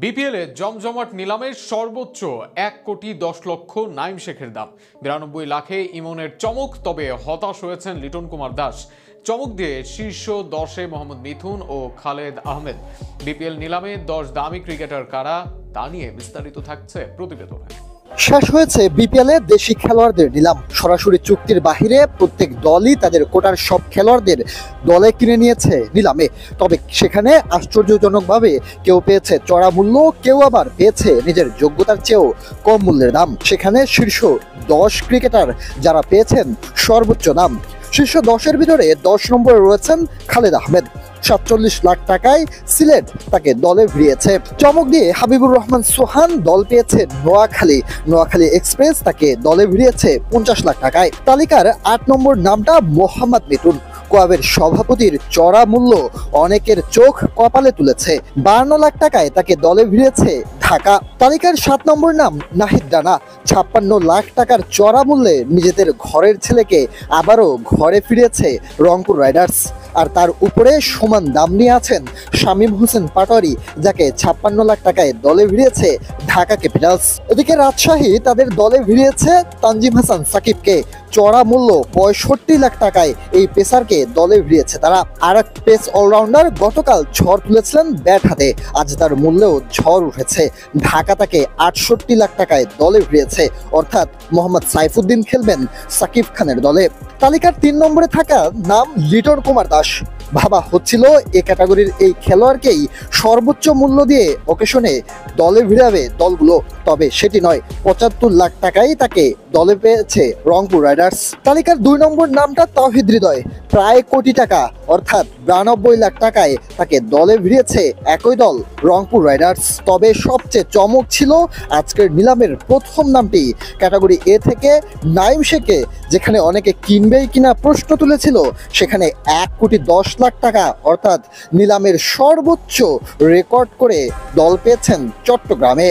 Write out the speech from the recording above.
বিপিএলে জমজমাট নিলামের সর্বোচ্চ ১,১০,০০,০০০ নাইম শেখের দাম। ৯২ লাখে ইমনের চমক, তবে হতাশ হয়েছেন লিটন কুমার দাস। চমক দিয়ে শীর্ষ ১০-এ মোহাম্মদ মিথুন ও খালেদ আহমেদ। বিপিএল নিলামে ১০ দামি ক্রিকেটার কারা, তা নিয়ে বিস্তারিত থাকছে প্রতিবেদনে। শেষ হয়েছে বিপিএলে দেশি খেলোয়াড়দের নিলাম। সরাসরি চুক্তির বাহিরে প্রত্যেক দলই তাদের কোটার সব খেলোয়াড়দের দলে কিনে নিয়েছে নিলামে। তবে সেখানে আশ্চর্যজনকভাবে কেউ পেয়েছে চড়া মূল্য, কেউ আবার পেয়েছে নিজের যোগ্যতার চেয়েও কম মূল্যের দাম। সেখানে শীর্ষ ১০ ক্রিকেটার যারা পেয়েছেন সর্বোচ্চ দাম, শীর্ষ ১০-এর ভিতরে ১০ নম্বরে রয়েছেন খালেদ আহমেদ। ৪৭ লাখ টাকায় সিলেট তাকে দলে ভিড়িয়েছে। চমক দিয়ে হাবিবুর রহমান সোহান দল পেয়েছে নোয়াখালী এক্সপ্রেস তাকে দলে ভিড়িয়েছে ৫০ লাখ টাকায়। তালিকার ৮ নম্বর নামটা মোহাম্মদ মিথুন। কোয়াবের সভাপতির চড়া মূল্য অনেকের চোখ কপালে তুলেছে। ৫২ লাখ টাকায় তাকে দলে ভিড়িয়েছে ঢাকা। তালিকার ৭ নম্বর নাম নাহিদ রানা। ৫৬ লাখ টাকার চড়া মূল্যে নিজেদের ঘরের ছেলেকে আবারও ঘরে ফিরিয়েছে রংপুর রাইডার্স। আর তার উপরে সমান দাম নিয়ে আছেন শামীম হোসেন পাটোয়ারি, যাকে ৫৬ লাখ টাকায় দলে ভিড়িয়েছে ঢাকা ক্যাপিটালস। এদিকে রাজশাহী তাদের দলে ভিড়িয়েছে তানজিম হাসান সাকিবকে। চড়া মূল্য ৬৫ লাখ টাকায় এই পেসারকে দলে ভিড়িয়েছে তারা। আর এক পেস অলরাউন্ডার গতকাল ঝড় তুলেছিলেন ব্যাট হাতে, আজ তার মূল্যেও ঝড় উঠেছে। ঢাকা তাকে ৬৮ লাখ টাকায় দলে ভিড়িয়েছে, অর্থাৎ মোহাম্মদ সাইফুদ্দিন খেলবেন সাকিব খানের দলে। তালিকার ৩ নম্বরে থাকা নাম লিটন কুমার দাস। ভাবা হচ্ছিল এ ক্যাটাগরির এই খেলোয়াড়কেই সর্বোচ্চ মূল্য দিয়ে অকেশনে দলে ভিড়াবে দলগুলো, তবে সেটি নয়। ৭৫ লাখ টাকায় তাকে দলে পেয়েছে রংপুর রাইডার্স। তালিকার ২ নম্বর নামটা তাওহিদ হৃদয়। প্রায় কোটি টাকা, অর্থাৎ ৯২ লাখ টাকায় তাকে দলে ভিড়িয়েছে একই দল রংপুর রাইডার্স। তবে সবচেয়ে চমক ছিল আজকের নিলামের প্রথম নামটি, ক্যাটাগরি এ থেকে নাইম শেখকে, যেখানে অনেকে কিনবেই কিনা প্রশ্ন তুলেছিল, সেখানে ১,১০,০০,০০০ টাকা অর্থাৎ নিলামের সর্বোচ্চ রেকর্ড করে দল পেয়েছেন চট্টগ্রামে।